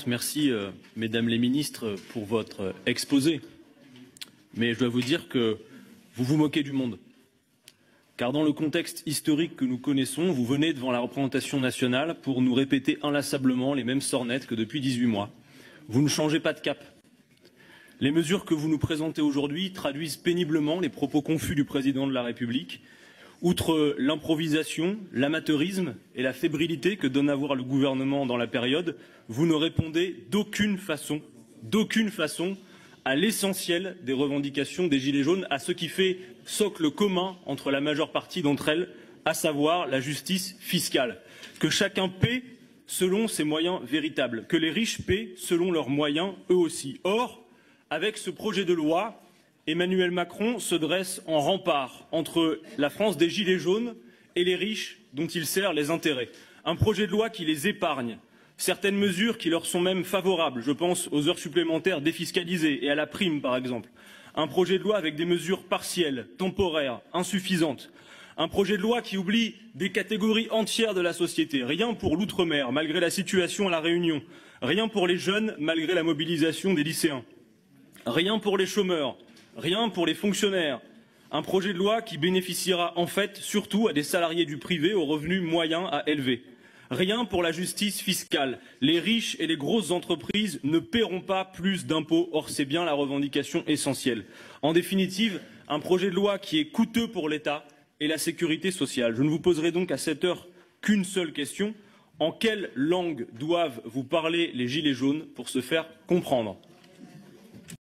Merci, mesdames les ministres, pour votre exposé. Mais je dois vous dire que vous vous moquez du monde. Car dans le contexte historique que nous connaissons, vous venez devant la représentation nationale pour nous répéter inlassablement les mêmes sornettes que depuis 18 mois. Vous ne changez pas de cap. Les mesures que vous nous présentez aujourd'hui traduisent péniblement les propos confus du président de la République. Outre l'improvisation, l'amateurisme et la fébrilité que donne à voir le gouvernement dans la période, vous ne répondez d'aucune façon à l'essentiel des revendications des Gilets jaunes, à ce qui fait socle commun entre la majeure partie d'entre elles, à savoir la justice fiscale. Que chacun paie selon ses moyens véritables, que les riches paient selon leurs moyens eux aussi. Or, avec ce projet de loi, Emmanuel Macron se dresse en rempart entre la France des Gilets jaunes et les riches dont il sert les intérêts. Un projet de loi qui les épargne, certaines mesures qui leur sont même favorables, je pense aux heures supplémentaires défiscalisées et à la prime par exemple. Un projet de loi avec des mesures partielles, temporaires, insuffisantes. Un projet de loi qui oublie des catégories entières de la société. Rien pour l'outre-mer, malgré la situation à La Réunion. Rien pour les jeunes, malgré la mobilisation des lycéens. Rien pour les chômeurs. Rien pour les fonctionnaires. Un projet de loi qui bénéficiera en fait surtout à des salariés du privé aux revenus moyens à élevés. Rien pour la justice fiscale. Les riches et les grosses entreprises ne paieront pas plus d'impôts. Or, c'est bien la revendication essentielle. En définitive, un projet de loi qui est coûteux pour l'État et la sécurité sociale. Je ne vous poserai donc à cette heure qu'une seule question. En quelle langue doivent vous parler les Gilets jaunes pour se faire comprendre ?